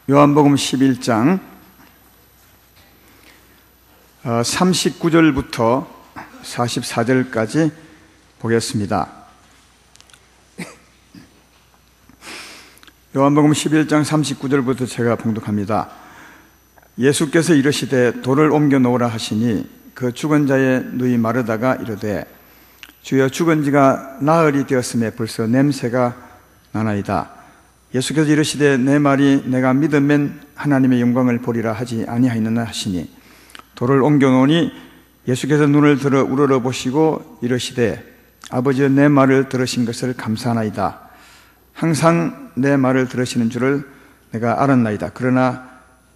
요한복음 11장 39절부터 44절까지 보겠습니다. 요한복음 11장 39절부터 제가 봉독합니다. 예수께서 이르시되 돌을 옮겨 놓으라 하시니 그 죽은 자의 누이 마르다가 이르되 주여 죽은 지가 나흘이 되었음에 벌써 냄새가 나나이다. 예수께서 이르시되 내 말이 내가 믿으면 하나님의 영광을 보리라 하지 아니하였느냐 하시니 돌을 옮겨 놓으니 예수께서 눈을 들어 우러러 보시고 이르시되 아버지여 내 말을 들으신 것을 감사하나이다. 항상 내 말을 들으시는 줄을 내가 알았나이다. 그러나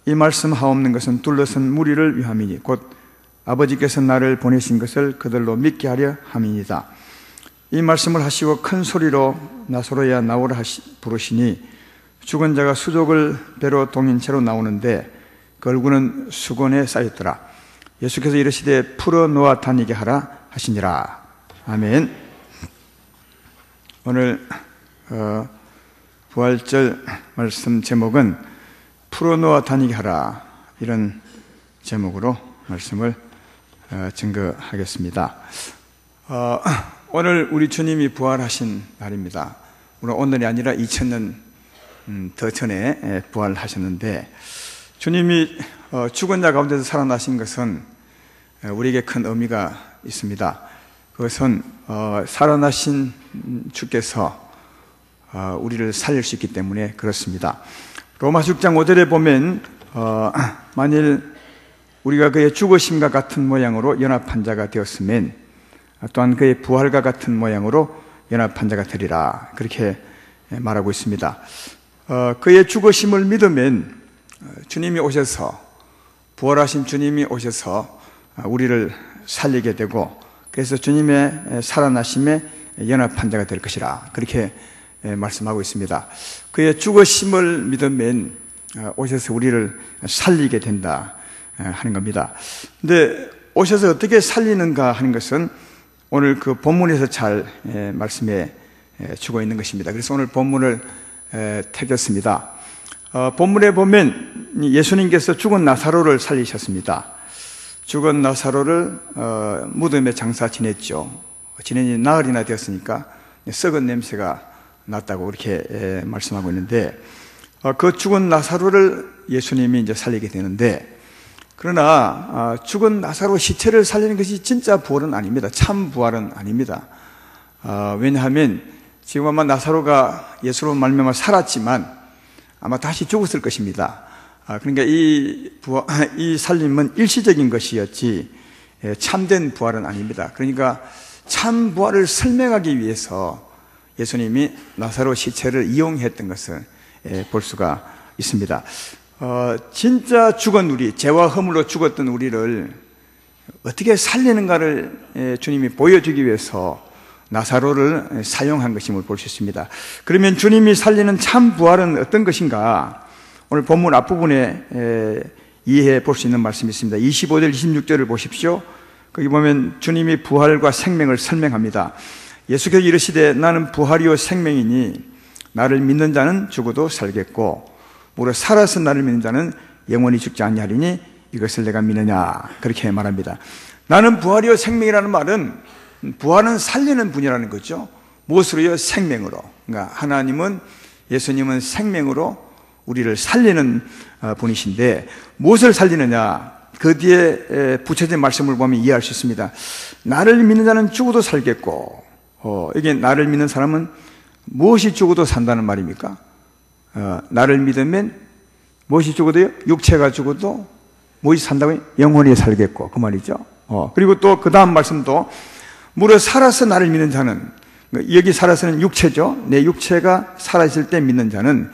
이 말씀 하옵는 것은 둘러선 무리를 위함이니 곧 아버지께서 나를 보내신 것을 그들로 믿게 하려 함이니이다. 이 말씀을 하시고 큰 소리로 나사로야 나오라 부르시니 죽은 자가 수족을 배로 동인 채로 나오는데 그 얼굴은 수건에 쌓였더라. 예수께서 이르시되 풀어 놓아 다니게 하라 하시니라. 아멘. 오늘 부활절 말씀 제목은 풀어 놓아 다니게 하라, 이런 제목으로 말씀을 증거하겠습니다. 오늘 우리 주님이 부활하신 날입니다. 물론 오늘이 아니라 2000년 더 전에 부활하셨는데, 주님이 죽은 자 가운데서 살아나신 것은 우리에게 큰 의미가 있습니다. 그것은 살아나신 주께서 우리를 살릴 수 있기 때문에 그렇습니다. 로마서 6장 5절에 보면 만일 우리가 그의 죽으심과 같은 모양으로 연합한 자가 되었으면 또한 그의 부활과 같은 모양으로 연합한 자가 되리라, 그렇게 말하고 있습니다. 그의 죽으심을 믿으면 주님이 오셔서, 부활하신 주님이 오셔서 우리를 살리게 되고, 그래서 주님의 살아나심에 연합한 자가 될 것이라, 그렇게 말씀하고 있습니다. 그의 죽으심을 믿으면 오셔서 우리를 살리게 된다 하는 겁니다. 근데 오셔서 어떻게 살리는가 하는 것은 오늘 그 본문에서 잘 말씀해 주고 있는 것입니다. 그래서 오늘 본문을 택했습니다. 본문에 보면 예수님께서 죽은 나사로를 살리셨습니다. 죽은 나사로를 무덤에 장사 지냈죠. 지낸지 나흘이나 되었으니까 썩은 냄새가 났다고 그렇게 말씀하고 있는데, 그 죽은 나사로를 예수님이 이제 살리게 되는데, 그러나 죽은 나사로 시체를 살리는 것이 진짜 부활은 아닙니다. 참 부활은 아닙니다. 왜냐하면 지금 아마 나사로가 예수로 말미암아 살았지만 아마 다시 죽었을 것입니다. 그러니까 이 살림은 일시적인 것이었지 참된 부활은 아닙니다. 그러니까 참 부활을 설명하기 위해서 예수님이 나사로 시체를 이용했던 것을 볼 수가 있습니다. 진짜 죽은 우리, 죄와 허물로 죽었던 우리를 어떻게 살리는가를 주님이 보여주기 위해서 나사로를 사용한 것임을 볼 수 있습니다. 그러면 주님이 살리는 참 부활은 어떤 것인가? 오늘 본문 앞부분에 이해해 볼 수 있는 말씀이 있습니다. 25절, 26절을 보십시오. 거기 보면 주님이 부활과 생명을 설명합니다. 예수께서 이르시되 나는 부활이요 생명이니 나를 믿는 자는 죽어도 살겠고 무릇 살아서 나를 믿는 자는 영원히 죽지 아니하리니 이것을 내가 믿느냐, 그렇게 말합니다. 나는 부활이요 생명이라는 말은 부활은 살리는 분이라는 거죠. 무엇으로요? 생명으로. 그러니까 하나님은, 예수님은 생명으로 우리를 살리는 분이신데 무엇을 살리느냐, 그 뒤에 붙여진 말씀을 보면 이해할 수 있습니다. 나를 믿는 자는 죽어도 살겠고, 이게 나를 믿는 사람은 무엇이 죽어도 산다는 말입니까? 나를 믿으면 무엇이 죽어도요? 육체가 죽어도 무엇이 산다고요? 영원히 살겠고, 그 말이죠. 그리고 또 그 다음 말씀도 무릇 살아서 나를 믿는 자는, 여기 살아서는 육체죠. 내 육체가 살아있을 때 믿는 자는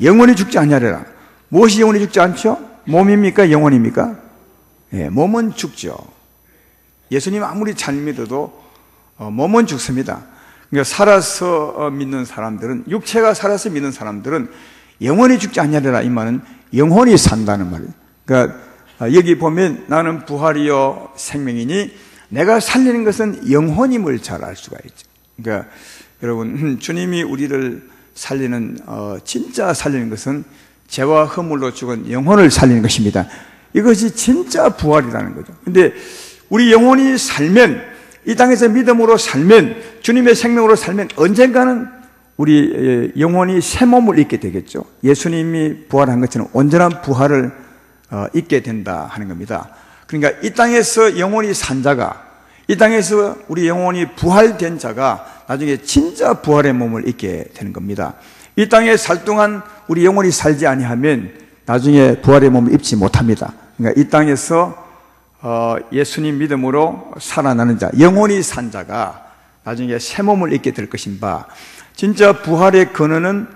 영원히 죽지 아니하리라. 무엇이 영원히 죽지 않죠? 몸입니까? 영혼입니까? 몸은 죽죠. 예수님 아무리 잘 믿어도 몸은 죽습니다. 그러니까 살아서 믿는 사람들은, 육체가 살아서 믿는 사람들은 영원히 죽지 않냐리라, 이 말은 영원히 산다는 말이에요. 그러니까 여기 보면 나는 부활이요 생명이니 내가 살리는 것은 영혼임을 잘 알 수가 있죠. 그러니까 여러분, 주님이 우리를 살리는 진짜 살리는 것은 죄와 허물로 죽은 영혼을 살리는 것입니다. 이것이 진짜 부활이라는 거죠. 근데 우리 영혼이 살면, 이 땅에서 믿음으로 살면, 주님의 생명으로 살면 언젠가는 우리 영혼이 새 몸을 입게 되겠죠. 예수님이 부활한 것처럼 온전한 부활을 입게 된다 하는 겁니다. 그러니까 이 땅에서 영혼이 산 자가, 이 땅에서 우리 영혼이 부활된 자가 나중에 진짜 부활의 몸을 입게 되는 겁니다. 이 땅에 살 동안 우리 영혼이 살지 아니하면 나중에 부활의 몸을 입지 못합니다. 그러니까 이 땅에서 예수님 믿음으로 살아나는 자, 영혼이 산 자가 나중에 새 몸을 입게 될 것인 바, 진짜 부활의 근원은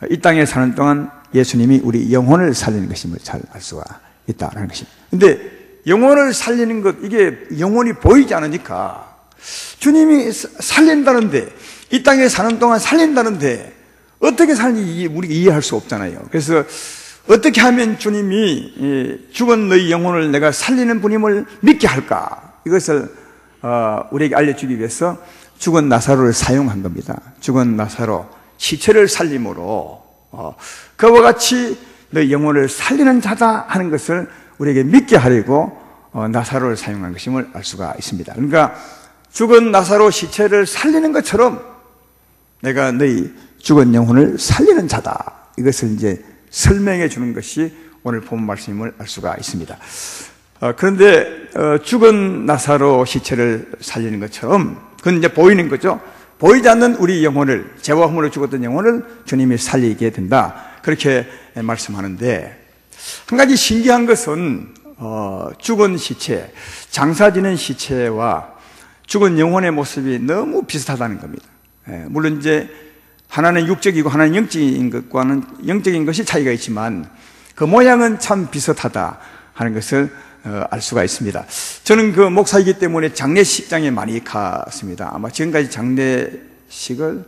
이 땅에 사는 동안 예수님이 우리 영혼을 살리는 것임을 잘 알 수가 있다는 것입니다. 근데 영혼을 살리는 것, 이게 영혼이 보이지 않으니까, 주님이 살린다는데, 이 땅에 사는 동안 살린다는데 어떻게 사는지 우리가 이해할 수 없잖아요. 그래서 어떻게 하면 주님이 죽은 너희 영혼을 내가 살리는 분임을 믿게 할까? 이것을 우리에게 알려주기 위해서 죽은 나사로를 사용한 겁니다. 죽은 나사로, 시체를 살림으로 그와 같이 너희 영혼을 살리는 자다 하는 것을 우리에게 믿게 하려고 나사로를 사용한 것임을 알 수가 있습니다. 그러니까 죽은 나사로 시체를 살리는 것처럼 내가 너희 죽은 영혼을 살리는 자다, 이것을 이제 설명해 주는 것이 오늘 본 말씀임을 알 수가 있습니다. 그런데 죽은 나사로 시체를 살리는 것처럼 그건 이제 보이는 거죠. 보이지 않는 우리 영혼을, 죄와 허물로 죽었던 영혼을 주님이 살리게 된다, 그렇게 말씀하는데, 한 가지 신기한 것은 죽은 시체, 장사 지는 시체와 죽은 영혼의 모습이 너무 비슷하다는 겁니다. 물론 이제 하나는 육적이고 하나는 영적인 것이 차이가 있지만 그 모양은 참 비슷하다 하는 것을 알 수가 있습니다. 저는 그 목사이기 때문에 장례식장에 많이 갔습니다. 아마 지금까지 장례식을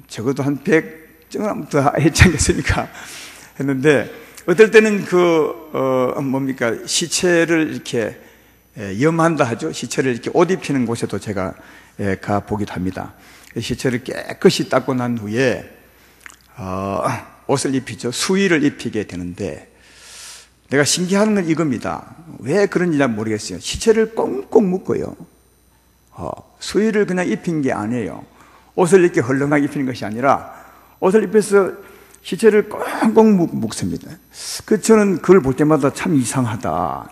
적어도 한 100쯤 더 했지 않겠습니까? 했는데, 어떨 때는 시체를 이렇게 염한다 하죠. 시체를 이렇게 옷 입히는 곳에도 제가 가 보기도 합니다. 시체를 깨끗이 닦고 난 후에 옷을 입히죠. 수의를 입히게 되는데, 내가 신기한 건 이겁니다. 왜 그런지 잘 모르겠어요. 시체를 꽁꽁 묶어요. 수의를 그냥 입힌 게 아니에요. 옷을 이렇게 헐렁하게 입히는 것이 아니라 옷을 입혀서 시체를 꽁꽁 묶습니다. 저는 그걸 볼 때마다 참 이상하다.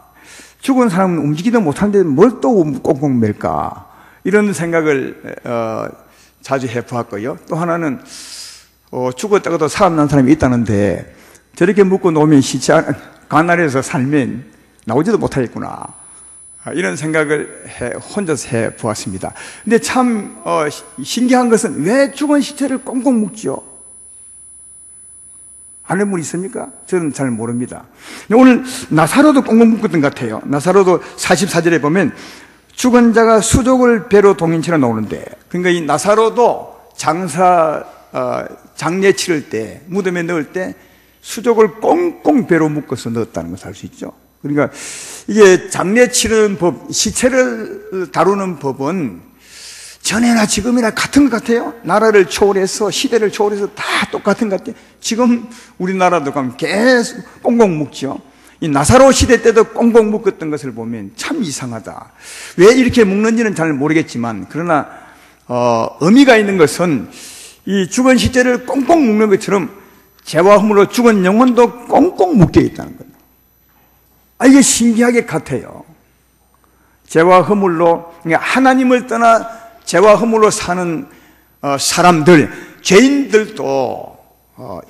죽은 사람은 움직이도 못하는데 뭘 또 꽁꽁 맬까? 이런 생각을 자주 해보았고요. 또 하나는 죽었다가도 살아난 사람이 있다는데 저렇게 묶고 놓으면 시체 가난해서 살면 나오지도 못하겠구나, 이런 생각을 혼자서 해보았습니다. 근데 참 신기한 것은 왜 죽은 시체를 꽁꽁 묶죠? 아는 분 있습니까? 저는 잘 모릅니다. 오늘 나사로도 꽁꽁 묶었던 것 같아요. 나사로도 44절에 보면 죽은 자가 수족을 배로 동인치러 나오는데, 그러니까 이 나사로도 장례 치를 때, 무덤에 넣을 때 수족을 꽁꽁 배로 묶어서 넣었다는 것을 알 수 있죠. 그러니까 이게 장례 치르는 법, 시체를 다루는 법은 전에나 지금이나 같은 것 같아요. 나라를 초월해서, 시대를 초월해서 다 똑같은 것 같아요. 지금 우리나라도 가면 계속 꽁꽁 묶죠. 이 나사로 시대 때도 꽁꽁 묶었던 것을 보면 참 이상하다. 왜 이렇게 묶는지는 잘 모르겠지만, 그러나 의미가 있는 것은 이 죽은 시체를 꽁꽁 묶는 것처럼 죄와 허물로 죽은 영혼도 꽁꽁 묶여 있다는 거예요. 이게 신기하게 같아요. 죄와 허물로, 그러니까 하나님을 떠나 죄와 허물로 사는 사람들, 죄인들도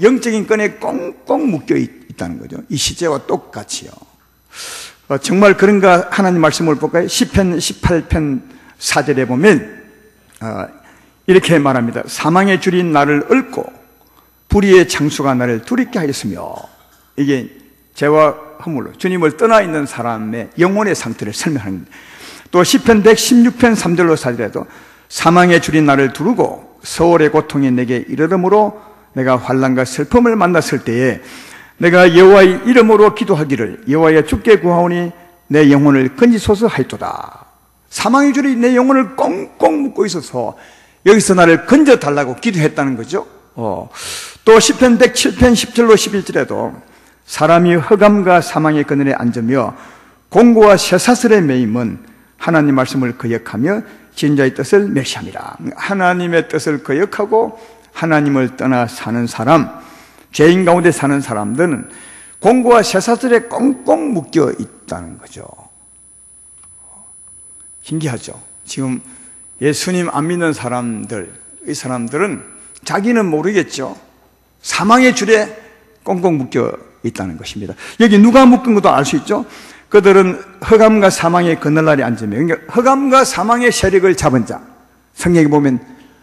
영적인 끈에 꽁꽁 묶여 있다는 거죠. 이 시제와 똑같이요. 정말 그런가 하나님 말씀을 볼까요? 시편 18편 4절에 보면 이렇게 말합니다. 사망의 줄이 나를 얽고 불의의 장수가 나를 두렵게 하였으며, 이게 죄와 허물로 주님을 떠나 있는 사람의 영혼의 상태를 설명하는 겁니다. 또 시편 116편 3절로 4절에도 사망의 줄이 나를 두르고 서울의 고통이 내게 이르러므로 내가 환난과 슬픔을 만났을 때에 내가 여호와의 이름으로 기도하기를 여호와여 주께 구하오니 내 영혼을 건지소서 하였도다. 사망의 줄이 내 영혼을 꽁꽁 묶고 있어서 여기서 나를 건져달라고 기도했다는 거죠. 또 시편 107편 10절로 11절에도 사람이 흑암과 사망의 그늘에 앉으며 공고와 쇠사슬에 매임은 하나님 말씀을 거역하며 진자의 뜻을 멸시함이라. 하나님의 뜻을 거역하고 하나님을 떠나 사는 사람, 죄인 가운데 사는 사람들은 공고와 쇠사슬에 꽁꽁 묶여 있다는 거죠. 신기하죠. 지금 예수님 안 믿는 사람들, 이 사람들은 자기는 모르겠죠. 사망의 줄에 꽁꽁 묶여 있다는 것입니다. 여기 누가 묶은 것도 알 수 있죠. 그들은 흑암과 사망의 그늘날에 앉으며, 그러니까 흑암과 사망의 세력을 잡은 자, 성경에 보면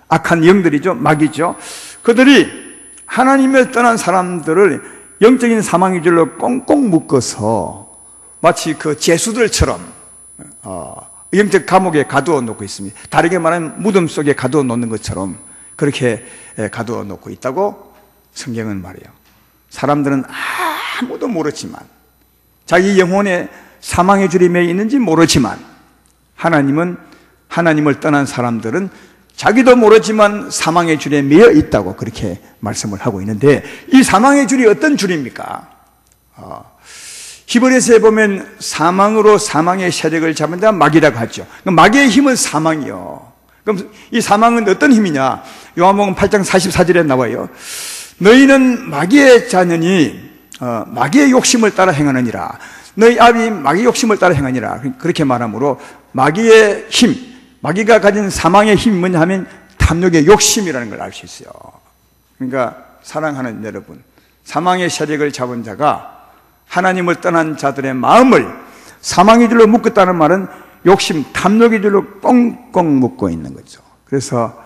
악한 영들이죠, 마귀죠. 그들이 하나님을 떠난 사람들을 영적인 사망의 줄로 꽁꽁 묶어서 마치 그 죄수들처럼 영적 감옥에 가두어 놓고 있습니다. 다르게 말하면 무덤 속에 가두어 놓는 것처럼 그렇게 가두어 놓고 있다고 성경은 말해요. 사람들은 아무도 모르지만, 자기 영혼에 사망의 줄이 매여 있는지 모르지만, 하나님은, 하나님을 떠난 사람들은 자기도 모르지만 사망의 줄에 매여 있다고 그렇게 말씀을 하고 있는데, 이 사망의 줄이 어떤 줄입니까? 히브리서에 보면 사망으로 사망의 세력을 잡은 자 마귀라고 하죠. 마귀의 힘은 사망이요. 그럼 이 사망은 어떤 힘이냐? 요한복음 8장 44절에 나와요. 너희는 마귀의 자녀니 마귀의 욕심을 따라 행하느니라. 너희 아비 마귀의 욕심을 따라 행하니라. 그렇게 말하므로 마귀의 힘, 마귀가 가진 사망의 힘이 뭐냐 하면 탐욕의 욕심이라는 걸 알 수 있어요. 그러니까 사랑하는 여러분, 사망의 세력을 잡은 자가 하나님을 떠난 자들의 마음을 사망의 줄로 묶었다는 말은 욕심, 탐욕의 줄로 꽁꽁 묶고 있는 거죠. 그래서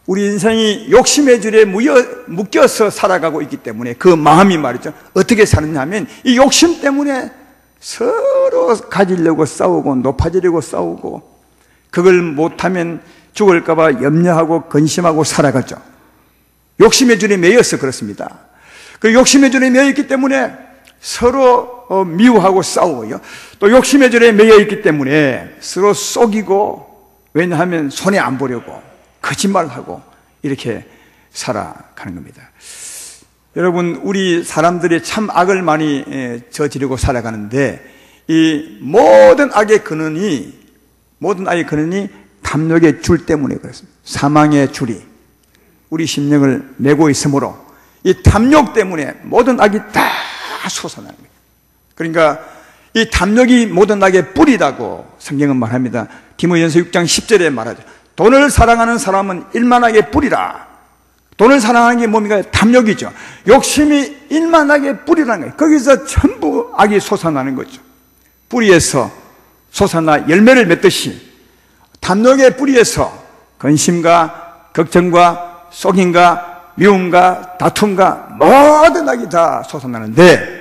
우리 인생이 욕심의 줄에 묶여서 살아가고 있기 때문에 그 마음이 말이죠. 어떻게 사느냐 하면 이 욕심 때문에 서로 가지려고 싸우고 높아지려고 싸우고, 그걸 못하면 죽을까봐 염려하고 근심하고 살아가죠. 욕심의 줄에 매여서 그렇습니다. 그 욕심의 줄에 매여있기 때문에 서로 미워하고 싸우고요. 또 욕심의 줄에 매여있기 때문에 서로 속이고, 왜냐하면 손해 안 보려고 거짓말하고 이렇게 살아가는 겁니다. 여러분, 우리 사람들이 참 악을 많이 저지르고 살아가는데, 이 모든 악의 근원이 탐욕의 줄 때문에 그렇습니다. 사망의 줄이 우리 심령을 메고 있으므로 이 탐욕 때문에 모든 악이 다 솟아나는 거예요. 그러니까 이 탐욕이 모든 악의 뿌리라고 성경은 말합니다. 디모데전서 6장 10절에 말하죠. 돈을 사랑하는 사람은 일만하게 뿌리라. 돈을 사랑하는 게 뭡니까? 탐욕이죠. 욕심이 일만하게 뿌리라는 거예요. 거기서 전부 악이 솟아나는 거죠. 뿌리에서 솟아나 열매를 맺듯이 탐욕의 뿌리에서 근심과 걱정과 속임과 미움과 다툼과 모든 악이 다 솟아나는데,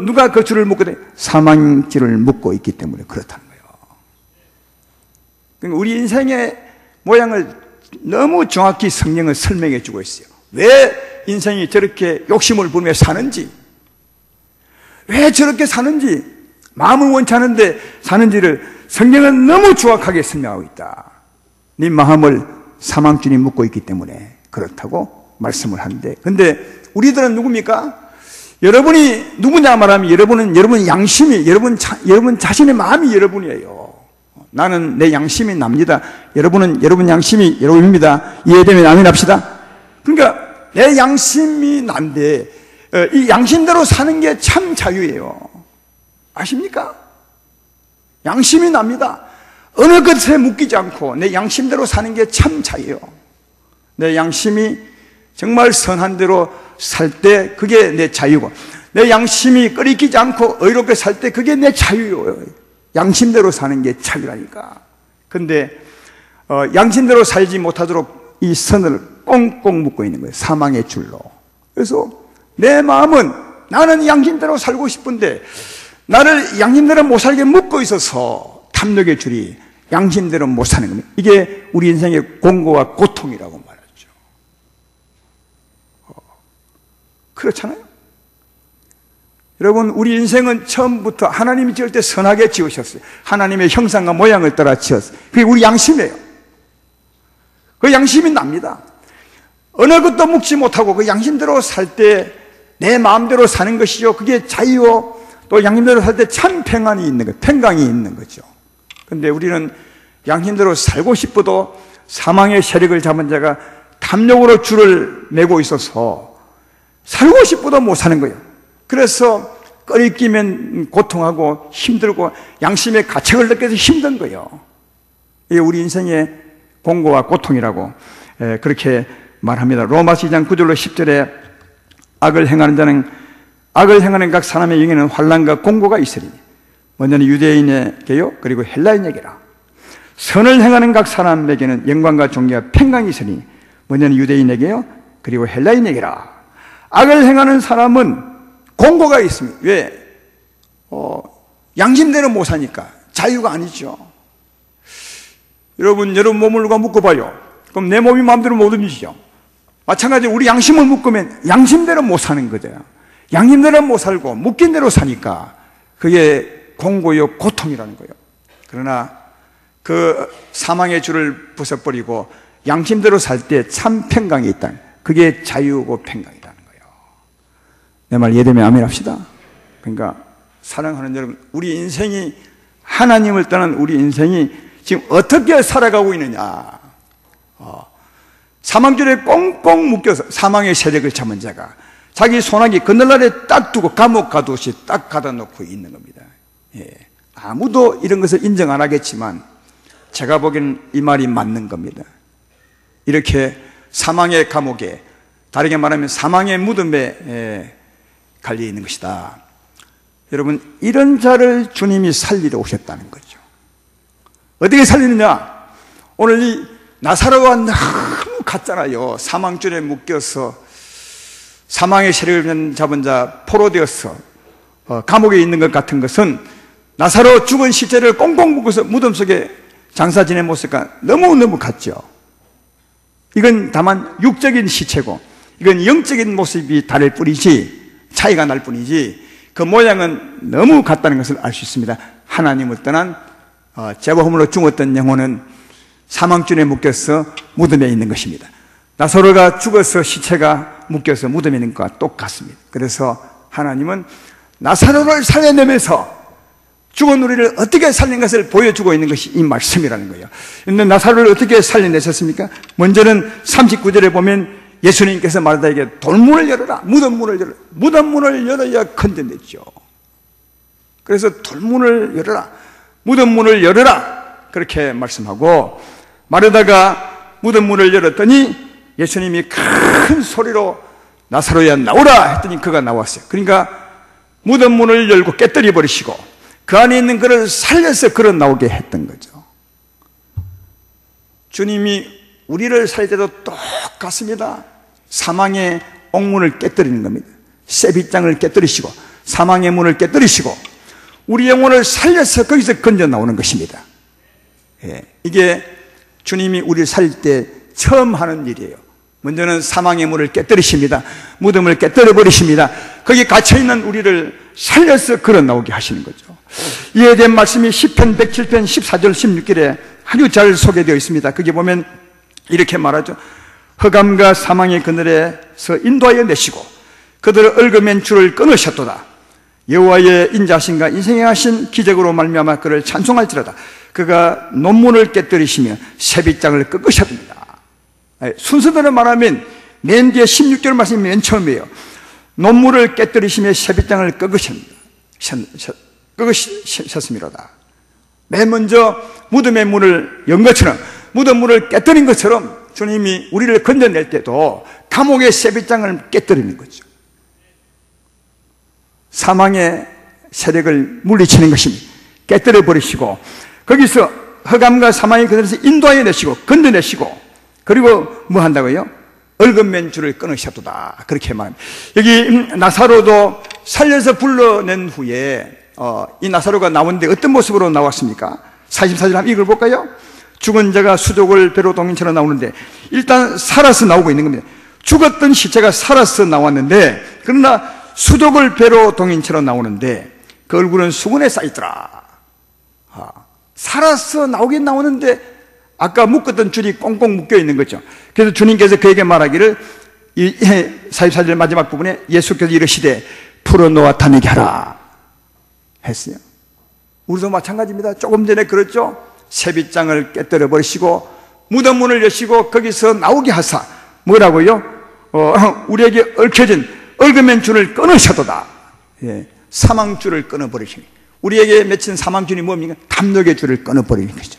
누가 그 줄을 묶거든? 사망줄을 묶고 있기 때문에 그렇다는 거예요. 그러니까 우리 인생의 모양을 너무 정확히 성경은 설명해 주고 있어요. 왜 인생이 저렇게 욕심을 부리며 사는지, 왜 저렇게 사는지, 마음은 원치 않은데 사는지를 성경은 너무 정확하게 설명하고 있다. 네 마음을 사망줄이 묶고 있기 때문에 그렇다고 말씀을 하는데, 근데 우리들은 누굽니까? 여러분이 누구냐 말하면 여러분 양심이, 여러분 자신의 마음이 여러분이에요. 나는 내 양심이 납니다. 여러분 양심이 여러분입니다. 이해되면 아멘 합시다. 그러니까 내 양심이 난데 이 양심대로 사는 게 참 자유예요. 아십니까? 양심이 납니다. 어느 것에 묶이지 않고 내 양심대로 사는 게 참 자유예요. 내 양심이 정말 선한 대로 살 때 그게 내 자유고, 내 양심이 끓이기지 않고 의롭게 살 때 그게 내 자유예요. 양심대로 사는 게 자유라니까. 근데 양심대로 살지 못하도록 이 선을 꽁꽁 묶고 있는 거예요. 사망의 줄로. 그래서 내 마음은 나는 양심대로 살고 싶은데 나를 양심대로 못 살게 묶고 있어서 탐욕의 줄이 양심대로 못 사는 겁니다. 이게 우리 인생의 공고와 고통이라고 말하죠. 그렇잖아요. 여러분, 우리 인생은 처음부터 하나님이 지을 때 선하게 지으셨어요. 하나님의 형상과 모양을 따라 지었어요. 그게 우리 양심이에요. 그 양심이 납니다. 어느 것도 묵지 못하고 그 양심대로 살 때 내 마음대로 사는 것이죠. 그게 자유요. 또 양심대로 살 때 참 평안이 있는 것, 평강이 있는 거죠. 근데 우리는 양심대로 살고 싶어도 사망의 세력을 잡은 자가 탐욕으로 줄을 매고 있어서 살고 싶어도 못 사는 거예요. 그래서 끓이끼면 고통하고 힘들고 양심의 가책을 느껴서 힘든 거예요. 이게 우리 인생의 공고와 고통이라고 그렇게 말합니다. 로마서 2장 9절로 10절에 악을 행하는 각 사람의 영에는 환난과 공고가 있으리니 먼저는 유대인에게요 그리고 헬라인에게라. 선을 행하는 각 사람에게는 영광과 존귀와 평강이 있으니 먼저는 유대인에게요 그리고 헬라인에게라. 악을 행하는 사람은 공고가 있습니다. 왜? 양심대로 못 사니까. 자유가 아니죠. 여러분 몸을 누가 묶어봐요. 그럼 내 몸이 마음대로 못 움직이죠. 마찬가지로 우리 양심을 묶으면 양심대로 못 사는 거죠. 양심대로 못 살고 묶인 대로 사니까 그게 공고요 고통이라는 거예요. 그러나 그 사망의 줄을 부숴버리고 양심대로 살 때 참 평강이 있다. 그게 자유고 평강이라는 거예요. 내 말 이해되면 아멘 합시다. 그러니까 사랑하는 여러분, 우리 인생이 하나님을 떠난 우리 인생이 지금 어떻게 살아가고 있느냐. 사망줄에 꽁꽁 묶여서 사망의 세력을 잡은 자가 자기 소나기 그늘날에 딱 두고 감옥 가두듯이 딱 가다 놓고 있는 겁니다. 예. 아무도 이런 것을 인정 안 하겠지만 제가 보기에는 이 말이 맞는 겁니다. 이렇게 사망의 감옥에, 다르게 말하면 사망의 무덤에 갈려 있는 것이다. 여러분, 이런 자를 주님이 살리러 오셨다는 거죠. 어떻게 살리느냐? 오늘 이 나사로가 너무 갔잖아요. 사망줄에 묶여서 사망의 세력을 잡은 자 포로되어서 감옥에 있는 것 같은 것은 나사로 죽은 시체를 꽁꽁 묶어서 무덤 속에 장사 지낸 모습과 너무너무 같죠. 이건 다만 육적인 시체고 이건 영적인 모습이 다를 뿐이지, 차이가 날 뿐이지 그 모양은 너무 같다는 것을 알 수 있습니다. 하나님을 떠난 죄와 허물로 죽었던 영혼은 사망줄에 묶여서 무덤에 있는 것입니다. 나사로가 죽어서 시체가 묶여서 무덤에 있는 것과 똑같습니다. 그래서 하나님은 나사로를 살려내면서 죽은 우리를 어떻게 살린 것을 보여주고 있는 것이 이 말씀이라는 거예요. 그런데 나사로를 어떻게 살려내셨습니까? 먼저는 39절에 보면 예수님께서 마르다에게 돌문을 열어라, 무덤문을 열어라. 무덤문을 열어야 건져냈죠. 그래서 돌문을 열어라, 무덤문을 열어라 그렇게 말씀하고, 마르다가 무덤문을 열었더니 예수님이 큰 소리로 나사로야 나오라 했더니 그가 나왔어요. 그러니까 무덤문을 열고 깨뜨려 버리시고 그 안에 있는 그를 살려서 그를 나오게 했던 거죠. 주님이 우리를 살릴 때도 똑같습니다. 사망의 옥문을 깨뜨리는 겁니다. 쇠빗장을 깨뜨리시고 사망의 문을 깨뜨리시고 우리 영혼을 살려서 거기서 건져 나오는 것입니다. 예, 이게 주님이 우리를 살릴 때 처음 하는 일이에요. 먼저는 사망의 문을 깨뜨리십니다. 무덤을 깨뜨려 버리십니다. 거기 갇혀있는 우리를 살려서 걸어 나오게 하시는 거죠. 이에 대한 말씀이 시편 107편 14절 16절에 아주 잘 소개되어 있습니다. 거기 보면 이렇게 말하죠. 흑암과 사망의 그늘에서 인도하여 내시고 그들을 얽어맨 줄을 끊으셨도다. 여호와의 인자하신가 인생에 하신 기적으로 말미암아 그를 찬송할지라다. 그가 논문을 깨뜨리시며 쇠빗장을 꺾으셨습니다. 순서대로 말하면 맨 뒤에 16절 말씀이 맨 처음이에요. 논문을 깨뜨리시며 쇠빗장을 꺾으셨습니다. 맨 먼저 무덤의 문을 연 것처럼, 무덤 문을 깨뜨린 것처럼 주님이 우리를 건져낼 때도 감옥의 쇠빗장을 깨뜨리는 거죠. 사망의 세력을 물리치는 것입니다. 깨뜨려 버리시고 거기서 흑암과 사망의 그늘에서 인도하여 내시고 건져내시고, 그리고 뭐 한다고요? 얽은맨 줄을 끊으셨도다 그렇게 말합니다. 여기 나사로도 살려서 불러낸 후에 이 나사로가 나오는데 어떤 모습으로 나왔습니까? 44절 한번 읽어볼까요? 죽은 자가 수족을 배로 동인처럼 나오는데 일단 살아서 나오고 있는 겁니다. 죽었던 시체가 살아서 나왔는데, 그러나 수족을 배로 동인처럼 나오는데 그 얼굴은 수건에 쌓였더라. 살아서 나오긴 나오는데 아까 묶었던 줄이 꽁꽁 묶여 있는 거죠. 그래서 주님께서 그에게 말하기를, 이 44절 마지막 부분에 예수께서 이르시되 풀어놓아 다니게 하라 했어요. 우리도 마찬가지입니다. 조금 전에 그랬죠. 세빗장을 깨뜨려 버리시고 무덤문을 여시고 거기서 나오게 하사 뭐라고요? 우리에게 얽혀진 얽으면 줄을 끊으셔도다. 예, 사망줄을 끊어버리시니, 우리에게 맺힌 사망줄이 뭡니까? 담력의 줄을 끊어버리는 거죠.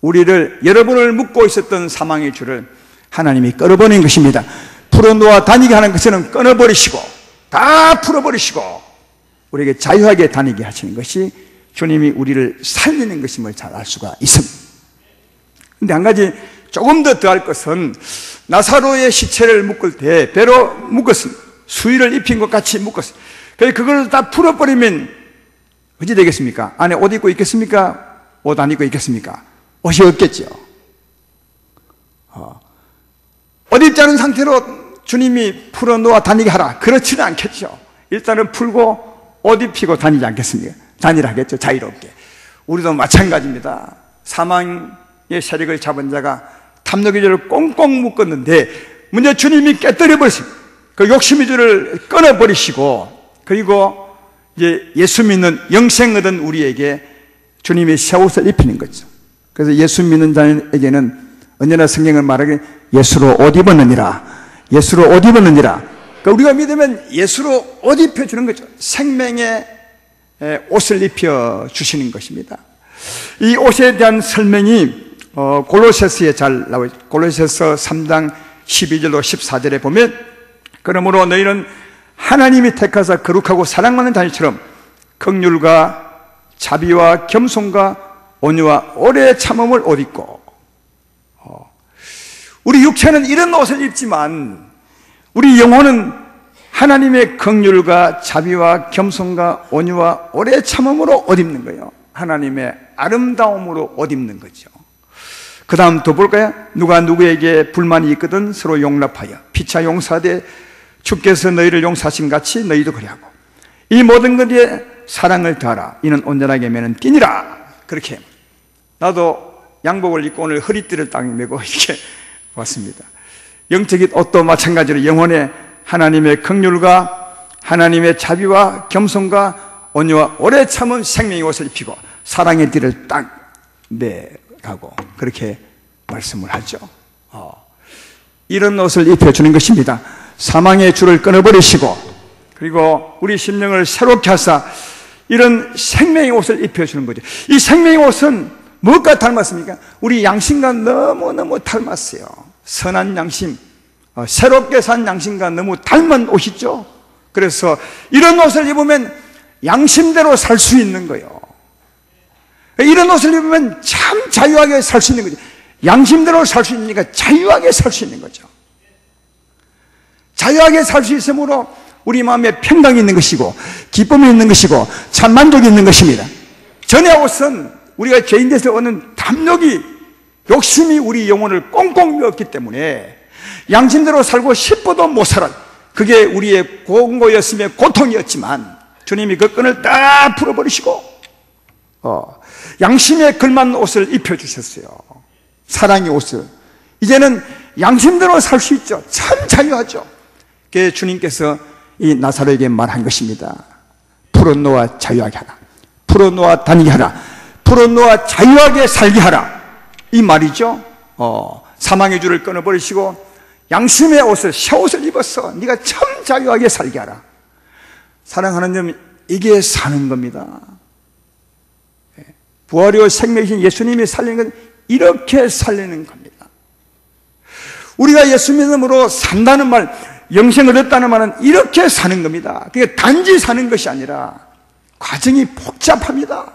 우리를, 여러분을 묶고 있었던 사망의 줄을 하나님이 끊어버리는 것입니다. 풀어놓아 다니게 하는 것은 끊어버리시고 다 풀어버리시고 우리에게 자유하게 다니게 하시는 것이 주님이 우리를 살리는 것임을 잘 알 수가 있습니다. 근데 한 가지 조금 더 더할 것은, 나사로의 시체를 묶을 때 배로 묶었습니다. 수의를 입힌 것 같이 묶었습니다. 그래서 그걸 다 풀어버리면 어찌 되겠습니까? 안에 옷 입고 있겠습니까? 옷 안 입고 있겠습니까? 옷이 없겠죠. 옷 입지 않은 상태로 주님이 풀어놓아 다니게 하라, 그렇지는 않겠죠. 일단은 풀고 옷 입히고 다니지 않겠습니까? 다니라 하겠죠, 자유롭게. 우리도 마찬가지입니다. 사망의 세력을 잡은 자가 탐욕의 줄을 꽁꽁 묶었는데 먼저 주님이 깨뜨려 버리십니다. 그 욕심의 줄을 끊어버리시고, 그리고 이제 예수 믿는 영생 얻은 우리에게 주님이 새 옷을 입히는 거죠. 그래서 예수 믿는 자에게는 언제나 성경을 말하기를 예수로 옷 입었느니라, 예수로 옷 입었느니라. 그러니까 우리가 믿으면 예수로 옷 입혀주는 거죠. 생명의 옷을 입혀 주시는 것입니다. 이 옷에 대한 설명이 골로새서에 잘 나와 있죠. 골로새서 3장 12절로 14절에 보면, 그러므로 너희는 하나님이 택하사 거룩하고 사랑하는 자녀처럼 긍휼과 자비와 겸손과 온유와 오래 참음을 옷 입고, 우리 육체는 이런 옷을 입지만 우리 영혼은 하나님의 긍휼과 자비와 겸손과 온유와 오래 참음으로 옷 입는 거예요. 하나님의 아름다움으로 옷 입는 거죠. 그 다음 더 볼까요? 누가 누구에게 불만이 있거든 서로 용납하여 피차 용서하되 주께서 너희를 용서하신 같이 너희도 그리하고 이 모든 것에 사랑을 더하라. 이는 온전하게 매는 띠니라. 그렇게 나도 양복을 입고 오늘 허리띠를 딱 메고 이렇게 왔습니다. 영적인 옷도 마찬가지로 영혼의 하나님의 긍휼과 하나님의 자비와 겸손과 온유와 오래 참은 생명의 옷을 입히고 사랑의 띠를 딱 매라고 그렇게 말씀을 하죠. 이런 옷을 입혀주는 것입니다. 사망의 줄을 끊어버리시고, 그리고 우리 심령을 새롭게 하사 이런 생명의 옷을 입혀주는 거죠. 이 생명의 옷은 무엇과 닮았습니까? 우리 양심과 너무너무 닮았어요. 선한 양심, 새롭게 산 양심과 너무 닮은 옷이죠. 그래서 이런 옷을 입으면 양심대로 살 수 있는 거예요. 이런 옷을 입으면 참 자유하게 살 수 있는 거죠. 양심대로 살 수 있으니까 자유하게 살 수 있는 거죠. 자유하게 살 수 있으므로 우리 마음에 평강이 있는 것이고 기쁨이 있는 것이고 참 만족이 있는 것입니다. 전의 옷은 우리가 죄인 돼서 얻는 탐욕이, 욕심이 우리 영혼을 꽁꽁 메었기 때문에 양심대로 살고 싶어도 못 살아. 그게 우리의 공고였으며 고통이었지만 주님이 그 끈을 딱 풀어버리시고 양심에 걸맞는 옷을 입혀주셨어요. 사랑의 옷을. 이제는 양심대로 살 수 있죠. 참 자유하죠. 그게 주님께서 이 나사로에게 말한 것입니다. 풀어놓아 자유하게 하라, 풀어놓아 다니게 하라, 풀어놓아 자유하게 살게 하라, 이 말이죠. 사망의 줄을 끊어버리시고 양심의 옷을, 새 옷을 입어서 네가 참 자유하게 살게 하라. 사랑하는 점, 이게 사는 겁니다. 부활이요 생명이신 예수님이 살리는 건 이렇게 살리는 겁니다. 우리가 예수 믿음으로 산다는 말, 영생을 얻다는 말은 이렇게 사는 겁니다. 그게 단지 사는 것이 아니라 과정이 복잡합니다.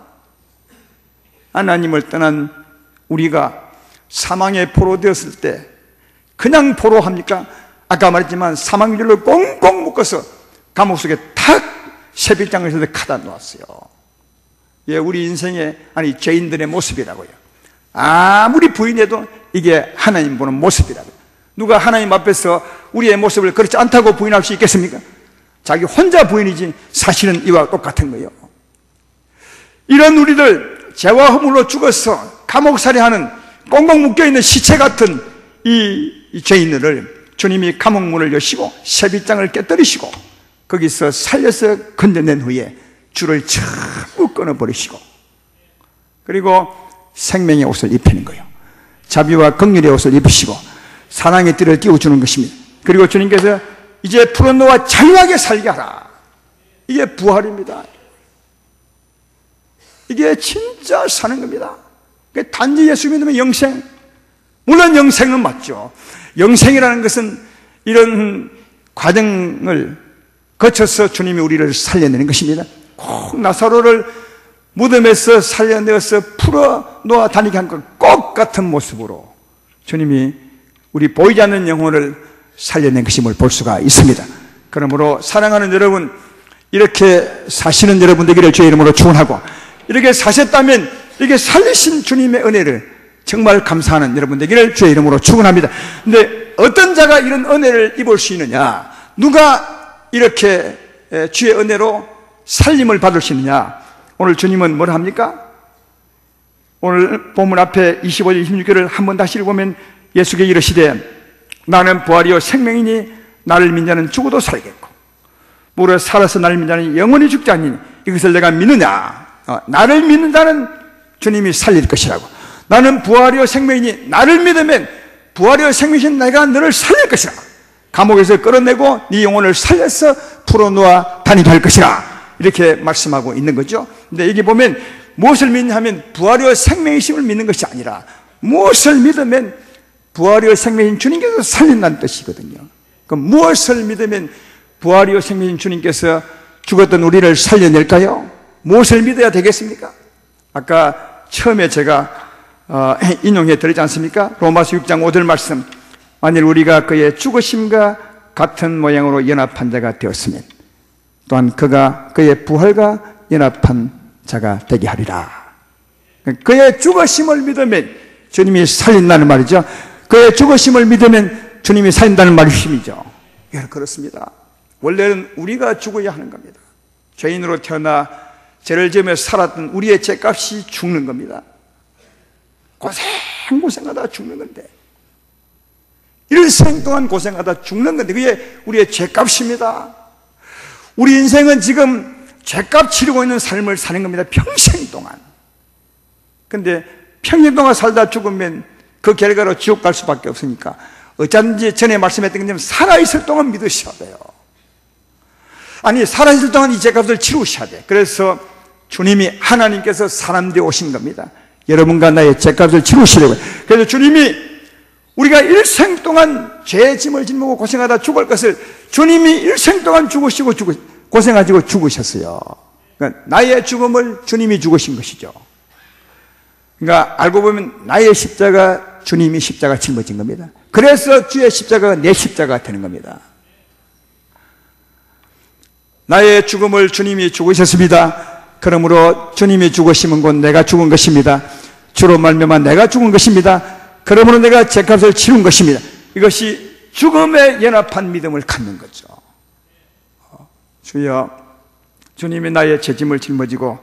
하나님을 떠난 우리가 사망에 포로되었을 때 그냥 포로합니까? 아까 말했지만 사망줄로 꽁꽁 묶어서 감옥 속에 탁 세빗장을 해서 가다 놓았어요. 예, 우리 인생의, 아니 죄인들의 모습이라고요. 아무리 부인해도 이게 하나님 보는 모습이라고요. 누가 하나님 앞에서 우리의 모습을 그렇지 않다고 부인할 수 있겠습니까? 자기 혼자 부인이지 사실은 이와 똑같은 거예요. 이런 우리들, 죄와 허물로 죽어서 감옥살이하는 꽁꽁 묶여있는 시체 같은 이 죄인들을 주님이 감옥문을 여시고 쇠빗장을 깨뜨리시고 거기서 살려서 건져낸 후에 줄을 전부 끊어버리시고 그리고 생명의 옷을 입히는 거예요. 자비와 긍휼의 옷을 입히시고 사랑의 띠를 띄워주는 것입니다. 그리고 주님께서 이제 푸른 너와 자유하게 살게 하라. 이게 부활입니다. 이게 진짜 사는 겁니다. 단지 예수 믿으면 영생, 물론 영생은 맞죠. 영생이라는 것은 이런 과정을 거쳐서 주님이 우리를 살려내는 것입니다. 꼭 나사로를 무덤에서 살려내어서 풀어놓아 다니게 한 것 꼭 같은 모습으로 주님이 우리 보이지 않는 영혼을 살려낸 것임을 볼 수가 있습니다. 그러므로 사랑하는 여러분, 이렇게 사시는 여러분 되기를 주의 이름으로 축원하고, 이렇게 사셨다면 이렇게 살리신 주님의 은혜를 정말 감사하는 여러분 되기를 주의 이름으로 축원합니다. 근데 어떤 자가 이런 은혜를 입을 수 있느냐? 누가 이렇게 주의 은혜로 살림을 받을 수 있느냐? 오늘 주님은 뭘 합니까? 오늘 본문 앞에 25절 26절을 한번 다시 읽으면 예수께 이르시되 나는 부활이요 생명이니 나를 믿는 자는 죽어도 살겠고 무릇 살아서 나를 믿는 자는 영원히 죽지 않으니 이것을 내가 믿느냐? 나를 믿는 자는 주님이 살릴 것이라고. 나는 부활이요 생명이니 나를 믿으면 부활이요 생명이신 내가 너를 살릴 것이라. 감옥에서 끌어내고 네 영혼을 살려서 풀어놓아 다니게 할 것이라. 이렇게 말씀하고 있는 거죠. 근데 여기 보면 무엇을 믿냐 하면 부활이요 생명이심을 믿는 것이 아니라 무엇을 믿으면 부활이요 생명이신 주님께서 살린다는 뜻이거든요. 그럼 무엇을 믿으면 부활이요 생명이신 주님께서 죽었던 우리를 살려낼까요? 무엇을 믿어야 되겠습니까? 아까 처음에 제가 인용해 드리지 않습니까? 로마서 6장 5절 말씀, 만일 우리가 그의 죽으심과 같은 모양으로 연합한 자가 되었으면 또한 그가 그의 부활과 연합한 자가 되게 하리라. 그의 죽으심을 믿으면 주님이 살린다는 말이죠. 그의 죽으심을 믿으면 주님이 살린다는 말씀이죠. 예, 그렇습니다. 원래는 우리가 죽어야 하는 겁니다. 죄인으로 태어나 죄를 지으며 살았던 우리의 죄값이 죽는 겁니다. 고생하다 죽는 건데, 일생 동안 고생하다 죽는 건데 그게 우리의 죄값입니다. 우리 인생은 지금 죄값 치르고 있는 삶을 사는 겁니다. 평생 동안. 근데 평생 동안 살다 죽으면 그 결과로 지옥 갈 수밖에 없으니까 어쩐지 전에 말씀했던 것처럼 살아있을 동안 믿으셔야 돼요. 아니, 살아있을 동안 이 죄값을 치르셔야 돼. 그래서 주님이, 하나님께서 사람 되어 오신 겁니다. 여러분과 나의 죄값을 치르시려고. 그래서 주님이 우리가 일생 동안 죄의 짐을 짊어지고 고생하다 죽을 것을 주님이 일생 동안 죽으시고 고생하시고 죽으셨어요. 그러니까 나의 죽음을 주님이 죽으신 것이죠. 그러니까 알고 보면 나의 십자가, 주님이 십자가 짊어진 겁니다. 그래서 주의 십자가가 내 십자가가 되는 겁니다. 나의 죽음을 주님이 죽으셨습니다. 그러므로 주님이 죽으시면 곧 내가 죽은 것입니다. 주로 말미암아 내가 죽은 것입니다. 그러므로 내가 죄값을 치른 것입니다. 이것이 죽음에 연합한 믿음을 갖는 거죠. 주여, 주님이 나의 죄짐을 짊어지고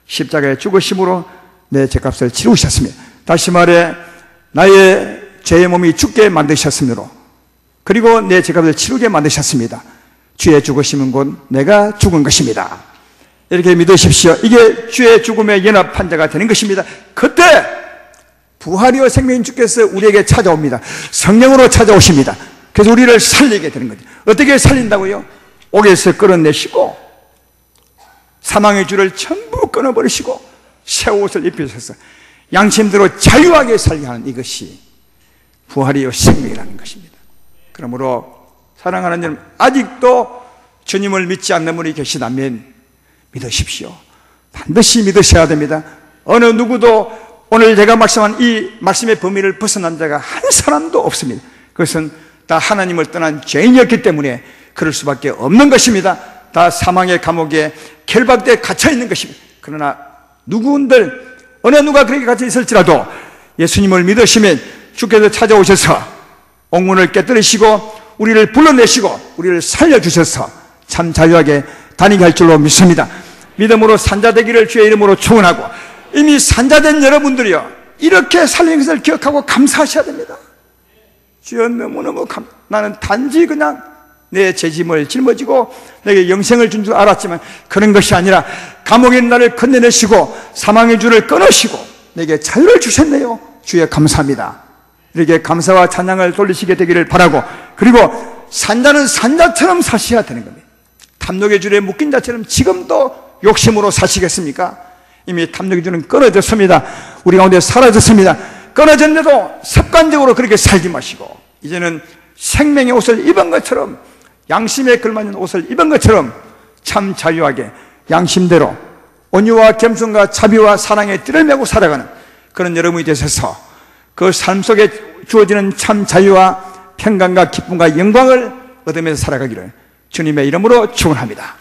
십자가에 죽으심으로 내 죄값을 치르셨습니다. 다시 말해 나의 죄의 몸이 죽게 만드셨으므로, 그리고 내 죄값을 치르게 만드셨습니다. 주의 죽으심은 곧 내가 죽은 것입니다. 이렇게 믿으십시오. 이게 주의 죽음에 연합한 자가 되는 것입니다. 그때 부활이요 생명인 주께서 우리에게 찾아옵니다. 성령으로 찾아오십니다. 그래서 우리를 살리게 되는 거죠. 어떻게 살린다고요? 옥에서 끌어내시고 사망의 줄을 전부 끊어버리시고 새 옷을 입히셔서 양심대로 자유하게 살게 하는, 이것이 부활이요 생명이라는 것입니다. 그러므로 사랑하는 여러분, 아직도 주님을 믿지 않는 분이 계시다면 믿으십시오. 반드시 믿으셔야 됩니다. 어느 누구도 오늘 제가 말씀한 이 말씀의 범위를 벗어난 자가 한 사람도 없습니다. 그것은 다 하나님을 떠난 죄인이었기 때문에 그럴 수밖에 없는 것입니다. 다 사망의 감옥에 결박되어 갇혀 있는 것입니다. 그러나 누구들, 어느 누가 그렇게 갇혀 있을지라도 예수님을 믿으시면 주께서 찾아오셔서 옥문을 깨뜨리시고 우리를 불러내시고 우리를 살려주셔서 참 자유하게 다니게 할 줄로 믿습니다. 믿음으로 산자되기를 주의 이름으로 축원하고, 이미 산자된 여러분들이요, 이렇게 살린 것을 기억하고 감사하셔야 됩니다. 주여, 너무너무 나는 단지 그냥 내 죄짐을 짊어지고 내게 영생을 준 줄 알았지만 그런 것이 아니라 감옥에 있는 나를 건져내시고 사망의 줄을 끊으시고 내게 자유를 주셨네요. 주여 감사합니다. 이렇게 감사와 찬양을 돌리시게 되기를 바라고, 그리고 산자는 산자처럼 사셔야 되는 겁니다. 탐욕의 줄에 묶인 자처럼 지금도 욕심으로 사시겠습니까? 이미 탐욕의 줄은 끊어졌습니다. 우리 가운데 사라졌습니다. 끊어졌는데도 습관적으로 그렇게 살지 마시고 이제는 생명의 옷을 입은 것처럼, 양심에 걸맞는 옷을 입은 것처럼 참 자유하게 양심대로 온유와 겸손과 자비와 사랑의 띠를 메고 살아가는 그런 여러분이 되셔서 그 삶 속에 주어지는 참 자유와 평강과 기쁨과 영광을 얻으면서 살아가기를 주님의 이름으로 축원합니다.